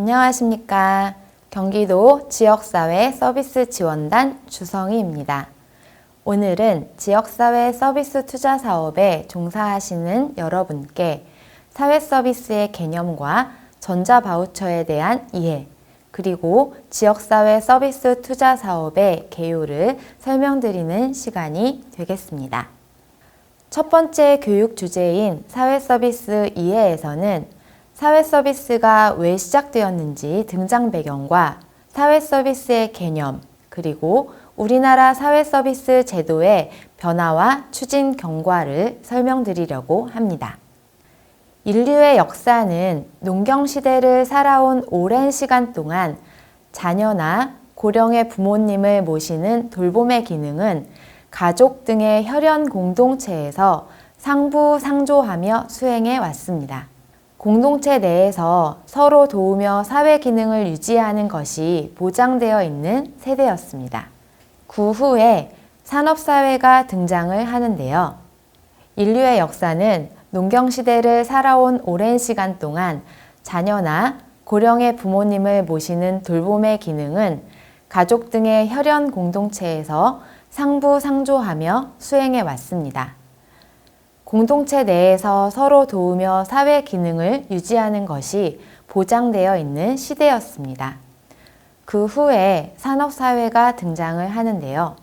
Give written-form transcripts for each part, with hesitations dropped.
안녕하십니까. 경기도 지역사회 서비스 지원단 주성희입니다. 오늘은 지역사회 서비스 투자 사업에 종사하시는 여러분께 사회 서비스의 개념과 전자바우처에 대한 이해, 그리고 지역사회 서비스 투자 사업의 개요를 설명드리는 시간이 되겠습니다. 첫 번째 교육 주제인 사회 서비스 이해에서는 사회 서비스가 왜 시작되었는지 등장 배경과 사회 서비스의 개념, 그리고 우리나라 사회 서비스 제도의 변화와 추진 경과를 설명드리려고 합니다. 인류의 역사는 농경시대를 살아온 오랜 시간 동안 자녀나 고령의 부모님을 모시는 돌봄의 기능은 가족 등의 혈연 공동체에서 상부상조하며 수행해 왔습니다. 공동체 내에서 서로 도우며 사회 기능을 유지하는 것이 보장되어 있는 세대였습니다. 그 후에 산업사회가 등장을 하는데요. 인류의 역사는 농경시대를 살아온 오랜 시간 동안 자녀나 고령의 부모님을 모시는 돌봄의 기능은 가족 등의 혈연 공동체에서 상부상조하며 수행해 왔습니다. 공동체 내에서 서로 도우며 사회 기능을 유지하는 것이 보장되어 있는 시대였습니다. 그 후에 산업사회가 등장을 하는데요.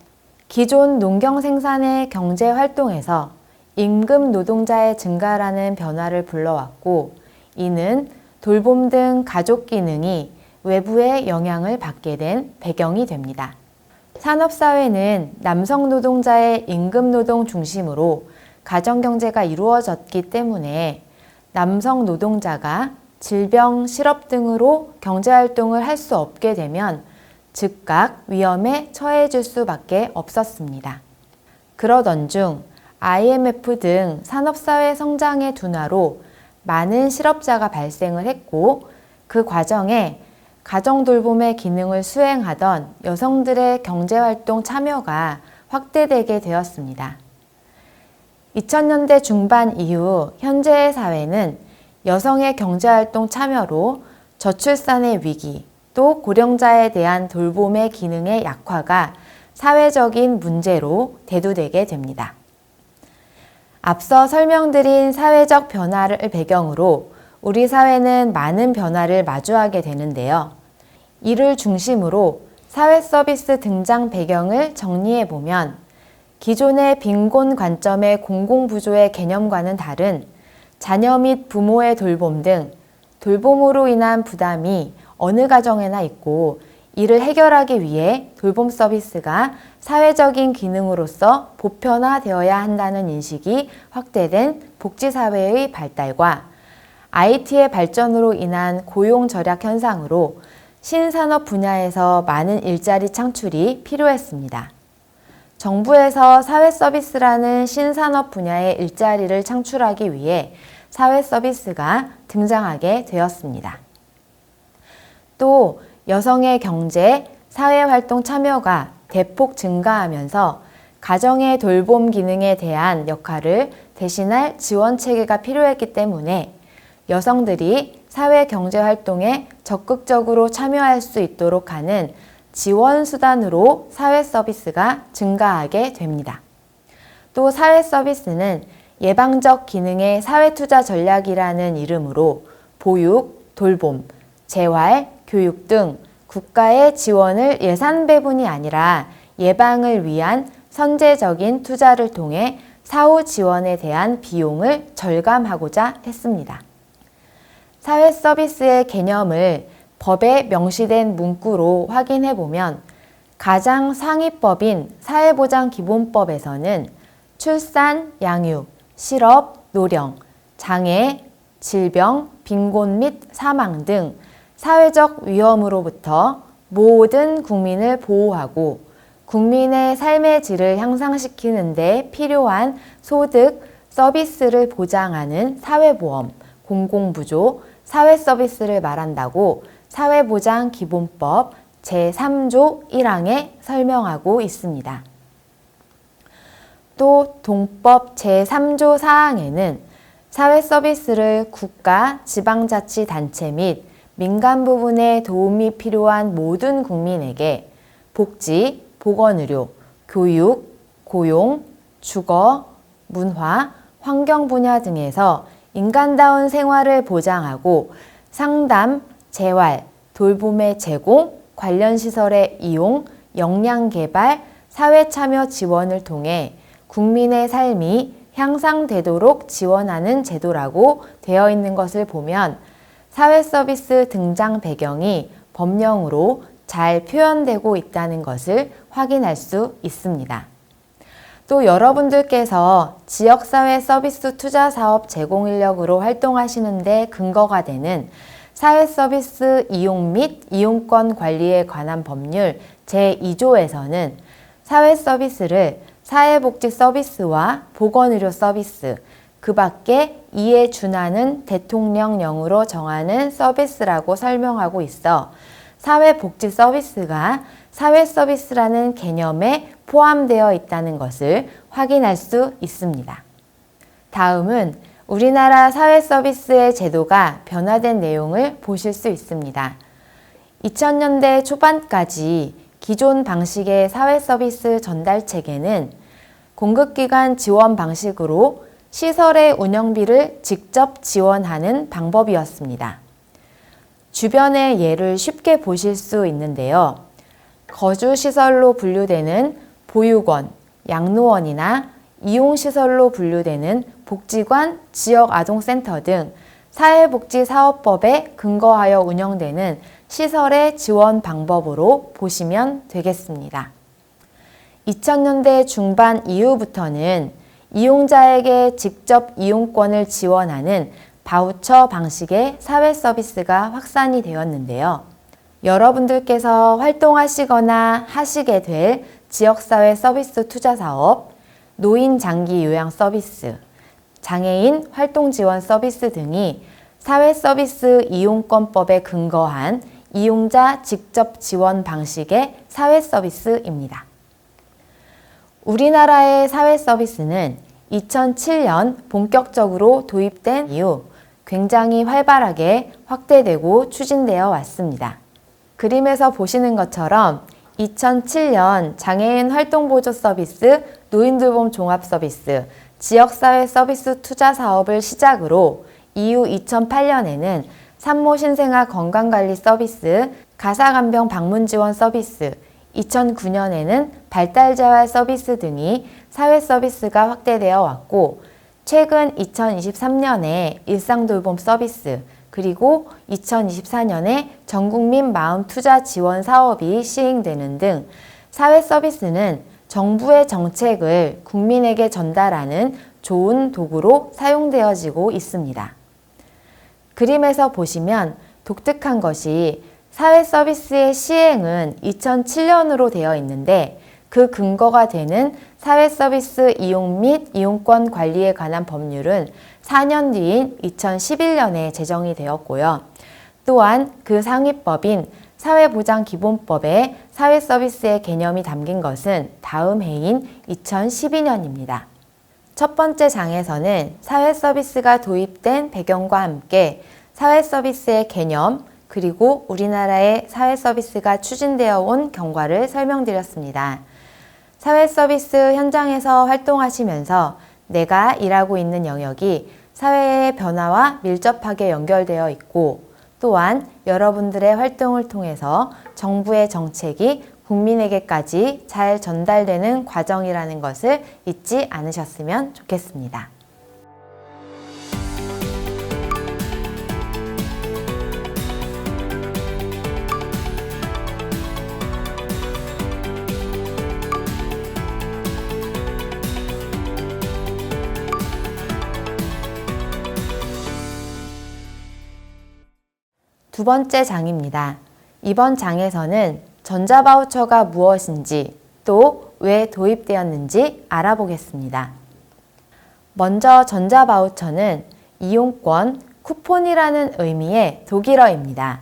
기존 농경 생산의 경제 활동에서 임금 노동자의 증가라는 변화를 불러왔고, 이는 돌봄 등 가족 기능이 외부의 영향을 받게 된 배경이 됩니다. 산업사회는 남성 노동자의 임금 노동 중심으로 가정경제가 이루어졌기 때문에 남성 노동자가 질병, 실업 등으로 경제활동을 할 수 없게 되면 즉각 위험에 처해질 수밖에 없었습니다. 그러던 중 IMF 등 산업사회 성장의 둔화로 많은 실업자가 발생을 했고, 그 과정에 가정돌봄의 기능을 수행하던 여성들의 경제활동 참여가 확대되게 되었습니다. 2000년대 중반 이후 현재의 사회는 여성의 경제활동 참여로 저출산의 위기, 또 고령자에 대한 돌봄의 기능의 약화가 사회적인 문제로 대두되게 됩니다. 앞서 설명드린 사회적 변화를 배경으로 우리 사회는 많은 변화를 마주하게 되는데요. 이를 중심으로 사회 서비스 등장 배경을 정리해 보면 기존의 빈곤 관점의 공공부조의 개념과는 다른 자녀 및 부모의 돌봄 등 돌봄으로 인한 부담이 어느 가정에나 있고, 이를 해결하기 위해 돌봄 서비스가 사회적인 기능으로서 보편화되어야 한다는 인식이 확대된 복지사회의 발달과 IT의 발전으로 인한 고용 절약 현상으로 신산업 분야에서 많은 일자리 창출이 필요했습니다. 정부에서 사회 서비스라는 신산업 분야의 일자리를 창출하기 위해 사회 서비스가 등장하게 되었습니다. 또 여성의 경제, 사회활동 참여가 대폭 증가하면서 가정의 돌봄 기능에 대한 역할을 대신할 지원 체계가 필요했기 때문에 여성들이 사회 경제 활동에 적극적으로 참여할 수 있도록 하는 지원 수단으로 사회 서비스가 증가하게 됩니다. 또 사회 서비스는 예방적 기능의 사회 투자 전략이라는 이름으로 보육, 돌봄, 재활, 교육 등 국가의 지원을 예산 배분이 아니라 예방을 위한 선제적인 투자를 통해 사후 지원에 대한 비용을 절감하고자 했습니다. 사회 서비스의 개념을 법에 명시된 문구로 확인해 보면 가장 상위법인 사회보장기본법에서는 출산, 양육, 실업, 노령, 장애, 질병, 빈곤 및 사망 등 사회적 위험으로부터 모든 국민을 보호하고 국민의 삶의 질을 향상시키는 데 필요한 소득, 서비스를 보장하는 사회보험, 공공부조, 사회서비스를 말한다고 사회보장기본법 제3조 1항에 설명하고 있습니다. 또 동법 제3조 4항에는 사회 서비스를 국가, 지방자치단체 및 민간 부분에 도움이 필요한 모든 국민에게 복지, 보건의료, 교육, 고용, 주거, 문화, 환경 분야 등에서 인간다운 생활을 보장하고 상담, 재활, 돌봄의 제공, 관련 시설의 이용, 역량 개발, 사회 참여 지원을 통해 국민의 삶이 향상되도록 지원하는 제도라고 되어 있는 것을 보면 사회 서비스 등장 배경이 법령으로 잘 표현되고 있다는 것을 확인할 수 있습니다. 또 여러분들께서 지역사회 서비스 투자 사업 제공 인력으로 활동하시는 데 근거가 되는 사회 서비스 이용 및 이용권 관리에 관한 법률 제2조에서는 사회 서비스를 사회복지 서비스와 보건의료 서비스, 그 밖에 이에 준하는 대통령령으로 정하는 서비스라고 설명하고 있어 사회복지 서비스가 사회 서비스라는 개념에 포함되어 있다는 것을 확인할 수 있습니다. 다음은 우리나라 사회 서비스의 제도가 변화된 내용을 보실 수 있습니다. 2000년대 초반까지 기존 방식의 사회 서비스 전달 체계는 공급기관 지원 방식으로 시설의 운영비를 직접 지원하는 방법이었습니다. 주변의 예를 쉽게 보실 수 있는데요. 거주시설로 분류되는 보육원, 양로원이나 이용시설로 분류되는 복지관, 지역아동센터 등 사회복지사업법에 근거하여 운영되는 시설의 지원 방법으로 보시면 되겠습니다. 2000년대 중반 이후부터는 이용자에게 직접 이용권을 지원하는 바우처 방식의 사회 서비스가 확산이 되었는데요. 여러분들께서 활동하시거나 하시게 될 지역사회 서비스 투자 사업, 노인 장기 요양 서비스, 장애인 활동 지원 서비스 등이 사회 서비스 이용권법에 근거한 이용자 직접 지원 방식의 사회 서비스입니다. 우리나라의 사회 서비스는 2007년 본격적으로 도입된 이후 굉장히 활발하게 확대되고 추진되어 왔습니다. 그림에서 보시는 것처럼 2007년 장애인 활동보조 서비스, 노인돌봄 종합 서비스, 지역사회 서비스 투자 사업을 시작으로 이후 2008년에는 산모 신생아 건강관리 서비스, 가사간병 방문 지원 서비스, 2009년에는 발달재활 서비스 등이 사회 서비스가 확대되어 왔고 최근 2023년에 일상돌봄 서비스, 그리고 2024년에 전국민 마음투자 지원 사업이 시행되는 등 사회 서비스는 정부의 정책을 국민에게 전달하는 좋은 도구로 사용되어지고 있습니다. 그림에서 보시면 독특한 것이 사회 서비스의 시행은 2007년으로 되어 있는데 그 근거가 되는 사회 서비스 이용 및 이용권 관리에 관한 법률은 4년 뒤인 2011년에 제정이 되었고요. 또한 그 상위법인 사회보장기본법에 사회 서비스의 개념이 담긴 것은 다음 해인 2012년입니다. 첫 번째 장에서는 사회 서비스가 도입된 배경과 함께 사회 서비스의 개념, 그리고 우리나라의 사회 서비스가 추진되어 온 경과를 설명드렸습니다. 사회 서비스 현장에서 활동하시면서 내가 일하고 있는 영역이 사회의 변화와 밀접하게 연결되어 있고 또한 여러분들의 활동을 통해서 정부의 정책이 국민에게까지 잘 전달되는 과정이라는 것을 잊지 않으셨으면 좋겠습니다. 두 번째 장입니다. 이번 장에서는 전자바우처가 무엇인지 또 왜 도입되었는지 알아보겠습니다. 먼저 전자바우처는 이용권, 쿠폰이라는 의미의 독일어입니다.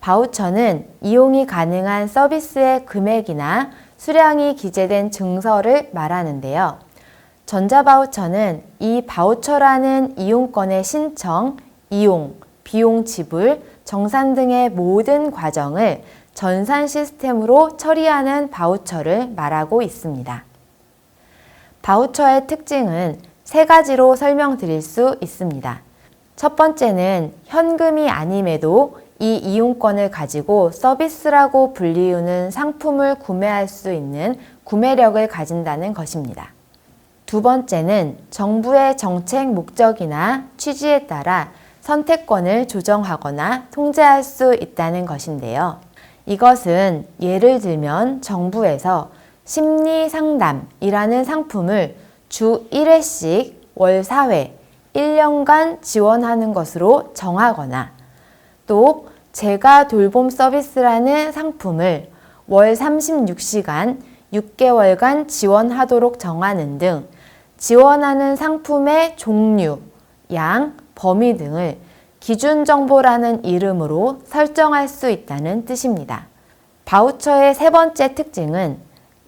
바우처는 이용이 가능한 서비스의 금액이나 수량이 기재된 증서를 말하는데요. 전자바우처는 이 바우처라는 이용권의 신청, 이용, 비용 지불, 정산 등의 모든 과정을 전산 시스템으로 처리하는 바우처를 말하고 있습니다. 바우처의 특징은 세 가지로 설명드릴 수 있습니다. 첫 번째는 현금이 아님에도 이 이용권을 가지고 서비스라고 불리우는 상품을 구매할 수 있는 구매력을 가진다는 것입니다. 두 번째는 정부의 정책 목적이나 취지에 따라 선택권을 조정하거나 통제할 수 있다는 것인데요. 이것은 예를 들면 정부에서 심리상담이라는 상품을 주 1회씩 월 4회 1년간 지원하는 것으로 정하거나 또 재가 돌봄 서비스라는 상품을 월 36시간 6개월간 지원하도록 정하는 등 지원하는 상품의 종류, 양, 범위 등을 기준정보라는 이름으로 설정할 수 있다는 뜻입니다. 바우처의 세 번째 특징은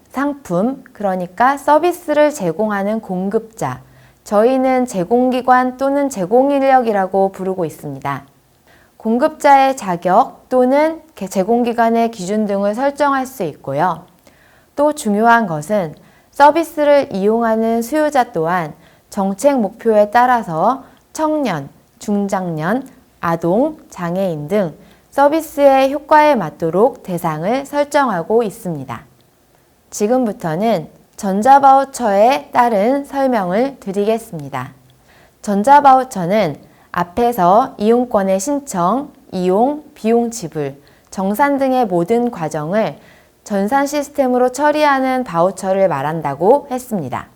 상품, 그러니까 서비스를 제공하는 공급자, 저희는 제공기관 또는 제공인력이라고 부르고 있습니다. 공급자의 자격 또는 제공기관의 기준 등을 설정할 수 있고요. 또 중요한 것은 서비스를 이용하는 수요자 또한 정책 목표에 따라서 청년, 중장년, 아동, 장애인 등 서비스의 효과에 맞도록 대상을 설정하고 있습니다. 지금부터는 전자바우처에 따른 설명을 드리겠습니다. 전자바우처는 앞에서 이용권의 신청, 이용, 비용 지불, 정산 등의 모든 과정을 전산 시스템으로 처리하는 바우처를 말한다고 했습니다.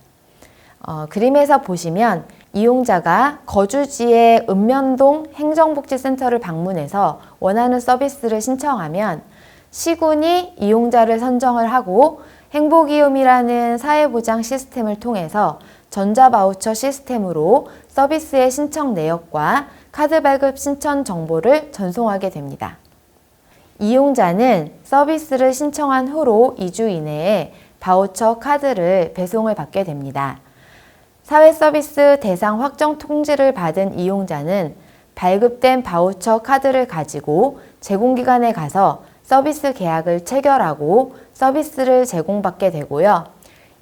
그림에서 보시면 이용자가 거주지의 읍면동 행정복지센터를 방문해서 원하는 서비스를 신청하면 시군이 이용자를 선정을 하고 행복이움이라는 사회보장 시스템을 통해서 전자바우처 시스템으로 서비스의 신청 내역과 카드 발급 신청 정보를 전송하게 됩니다. 이용자는 서비스를 신청한 후로 2주 이내에 바우처 카드를 배송을 받게 됩니다. 사회서비스 대상 확정 통지를 받은 이용자는 발급된 바우처 카드를 가지고 제공기관에 가서 서비스 계약을 체결하고 서비스를 제공받게 되고요.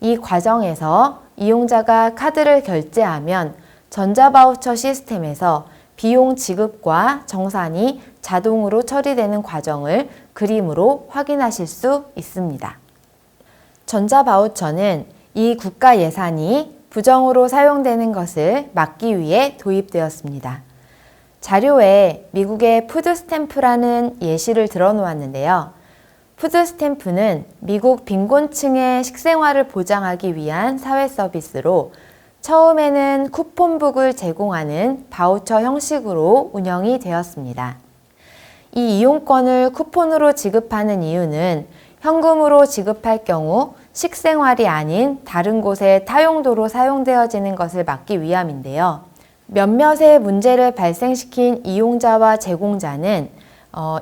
이 과정에서 이용자가 카드를 결제하면 전자바우처 시스템에서 비용 지급과 정산이 자동으로 처리되는 과정을 그림으로 확인하실 수 있습니다. 전자바우처는 이 국가 예산이 부정으로 사용되는 것을 막기 위해 도입되었습니다. 자료에 미국의 푸드스탬프라는 예시를 들어 놓았는데요. 푸드스탬프는 미국 빈곤층의 식생활을 보장하기 위한 사회 서비스로 처음에는 쿠폰북을 제공하는 바우처 형식으로 운영이 되었습니다. 이 이용권을 쿠폰으로 지급하는 이유는 현금으로 지급할 경우 식생활이 아닌 다른 곳에 타용도로 사용되어지는 것을 막기 위함인데요. 몇몇의 문제를 발생시킨 이용자와 제공자는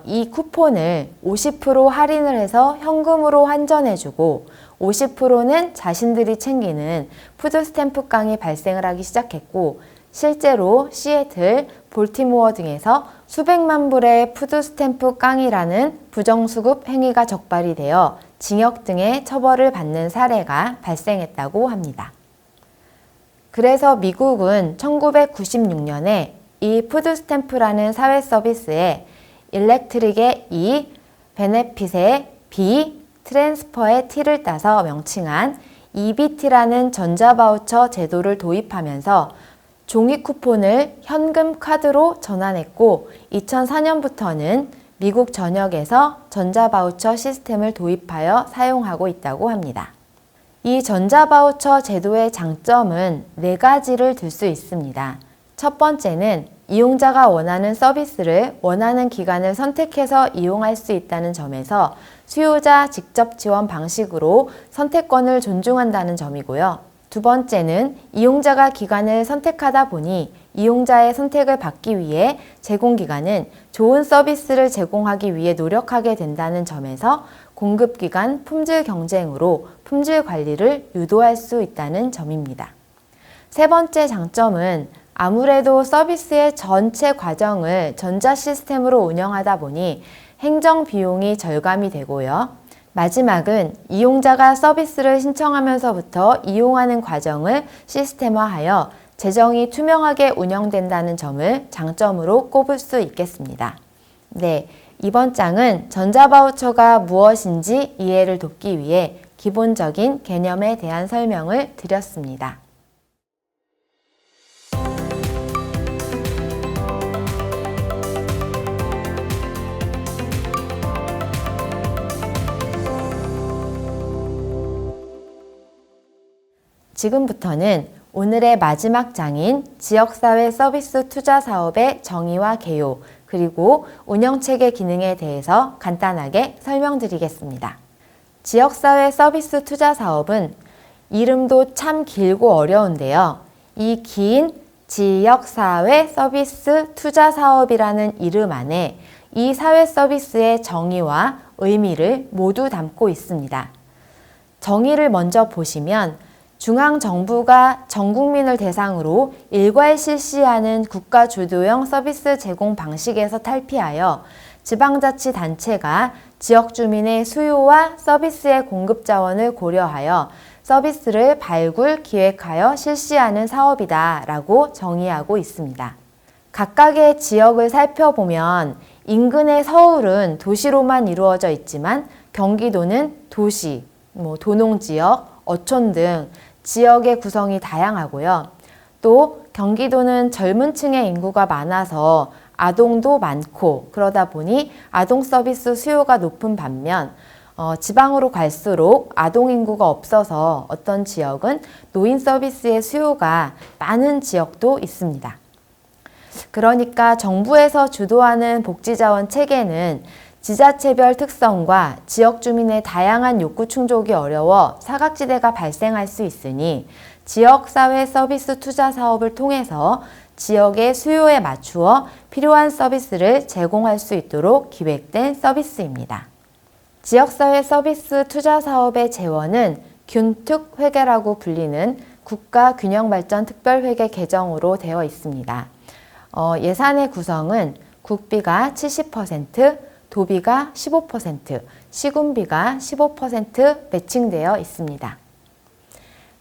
이 쿠폰을 50% 할인을 해서 현금으로 환전해주고 50%는 자신들이 챙기는 푸드스탬프 깡이 발생을 하기 시작했고 실제로 시애틀, 볼티모어 등에서 수백만 불의 푸드스탬프 깡이라는 부정수급 행위가 적발이 되어 징역 등의 처벌을 받는 사례가 발생했다고 합니다. 그래서 미국은 1996년에 이 푸드스탬프라는 사회 서비스에 일렉트릭의 E, 베네핏의 B, 트랜스퍼의 T를 따서 명칭한 EBT라는 전자바우처 제도를 도입하면서 종이 쿠폰을 현금 카드로 전환했고 2004년부터는 미국 전역에서 전자바우처 시스템을 도입하여 사용하고 있다고 합니다. 이 전자바우처 제도의 장점은 4가지를 들 수 있습니다. 첫 번째는 이용자가 원하는 서비스를 원하는 기간을 선택해서 이용할 수 있다는 점에서 수요자 직접 지원 방식으로 선택권을 존중한다는 점이고요. 두 번째는 이용자가 기간을 선택하다 보니 이용자의 선택을 받기 위해 제공기관은 좋은 서비스를 제공하기 위해 노력하게 된다는 점에서 공급기관 품질 경쟁으로 품질 관리를 유도할 수 있다는 점입니다. 세 번째 장점은 아무래도 서비스의 전체 과정을 전자 시스템으로 운영하다 보니 행정 비용이 절감이 되고요. 마지막은 이용자가 서비스를 신청하면서부터 이용하는 과정을 시스템화하여 재정이 투명하게 운영된다는 점을 장점으로 꼽을 수 있겠습니다. 네, 이번 장은 전자바우처가 무엇인지 이해를 돕기 위해 기본적인 개념에 대한 설명을 드렸습니다. 지금부터는 오늘의 마지막 장인 지역사회 서비스 투자 사업의 정의와 개요, 그리고 운영체계 기능에 대해서 간단하게 설명드리겠습니다. 지역사회 서비스 투자 사업은 이름도 참 길고 어려운데요. 이 긴 지역사회 서비스 투자 사업이라는 이름 안에 이 사회 서비스의 정의와 의미를 모두 담고 있습니다. 정의를 먼저 보시면 중앙정부가 전 국민을 대상으로 일괄 실시하는 국가 주도형 서비스 제공 방식에서 탈피하여 지방자치단체가 지역 주민의 수요와 서비스의 공급 자원을 고려하여 서비스를 발굴, 기획하여 실시하는 사업이다 라고 정의하고 있습니다. 각각의 지역을 살펴보면 인근의 서울은 도시로만 이루어져 있지만 경기도는 도시, 도농지역, 어촌 등 지역의 구성이 다양하고요. 또 경기도는 젊은 층의 인구가 많아서 아동도 많고 그러다 보니 아동 서비스 수요가 높은 반면 지방으로 갈수록 아동 인구가 없어서 어떤 지역은 노인 서비스의 수요가 많은 지역도 있습니다. 그러니까 정부에서 주도하는 복지자원 체계는 지자체별 특성과 지역 주민의 다양한 욕구 충족이 어려워 사각지대가 발생할 수 있으니 지역사회 서비스 투자 사업을 통해서 지역의 수요에 맞추어 필요한 서비스를 제공할 수 있도록 기획된 서비스입니다. 지역사회 서비스 투자 사업의 재원은 균특회계라고 불리는 국가균형발전특별회계 개정으로 되어 있습니다. 예산의 구성은 국비가 70%, 도비가 15%, 시군비가 15% 매칭되어 있습니다.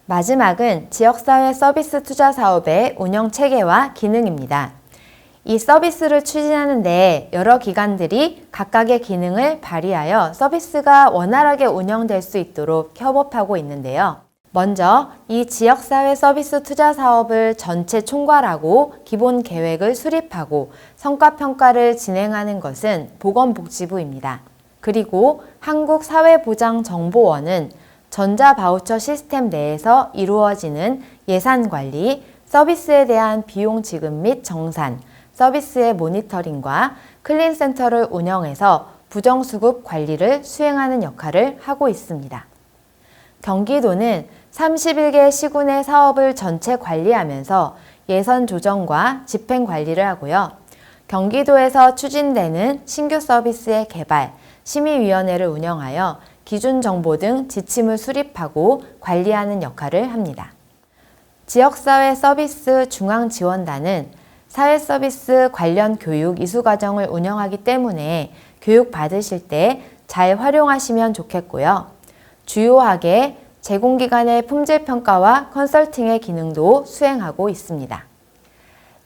마지막은 지역사회 서비스 투자 사업의 운영 체계와 기능입니다. 이 서비스를 추진하는데 여러 기관들이 각각의 기능을 발휘하여 서비스가 원활하게 운영될 수 있도록 협업하고 있는데요. 먼저 이 지역사회 서비스 투자 사업을 전체 총괄하고 기본 계획을 수립하고 성과평가를 진행하는 것은 보건복지부입니다. 그리고 한국사회보장정보원은 전자바우처 시스템 내에서 이루어지는 예산관리, 서비스에 대한 비용 지급 및 정산, 서비스의 모니터링과 클린센터를 운영해서 부정수급 관리를 수행하는 역할을 하고 있습니다. 경기도는 31개 시군의 사업을 전체 관리하면서 예산 조정과 집행 관리를 하고요. 경기도에서 추진되는 신규 서비스의 개발, 심의위원회를 운영하여 기준 정보 등 지침을 수립하고 관리하는 역할을 합니다. 지역사회 서비스 중앙지원단은 사회 서비스 관련 교육 이수 과정을 운영하기 때문에 교육 받으실 때 잘 활용하시면 좋겠고요. 주요하게 제공기관의 품질평가와 컨설팅의 기능도 수행하고 있습니다.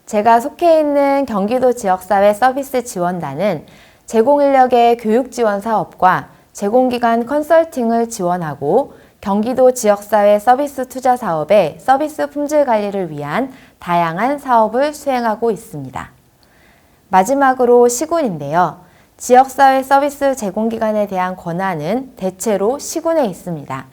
제가 속해 있는 경기도 지역사회 서비스 지원단은 제공인력의 교육 지원 사업과 제공기관 컨설팅을 지원하고 경기도 지역사회 서비스 투자 사업의 서비스 품질 관리를 위한 다양한 사업을 수행하고 있습니다. 마지막으로 시군인데요. 지역사회 서비스 제공기관에 대한 권한은 대체로 시군에 있습니다.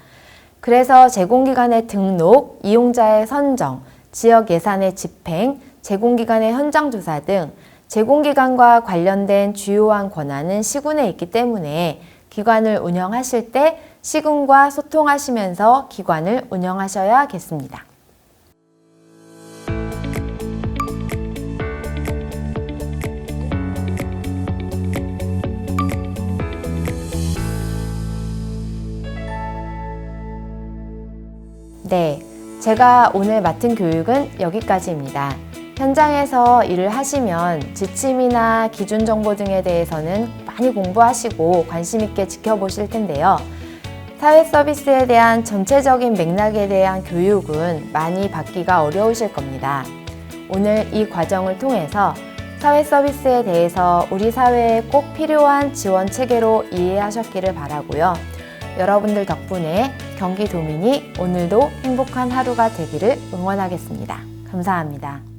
그래서 제공기관의 등록, 이용자의 선정, 지역 예산의 집행, 제공기관의 현장 조사 등 제공기관과 관련된 주요한 권한은 시군에 있기 때문에 기관을 운영하실 때 시군과 소통하시면서 기관을 운영하셔야겠습니다. 네, 제가 오늘 맡은 교육은 여기까지입니다. 현장에서 일을 하시면 지침이나 기준 정보 등에 대해서는 많이 공부하시고 관심 있게 지켜보실 텐데요. 사회 서비스에 대한 전체적인 맥락에 대한 교육은 많이 받기가 어려우실 겁니다. 오늘 이 과정을 통해서 사회 서비스에 대해서 우리 사회에 꼭 필요한 지원 체계로 이해하셨기를 바라고요. 여러분들 덕분에 경기도민이 오늘도 행복한 하루가 되기를 응원하겠습니다. 감사합니다.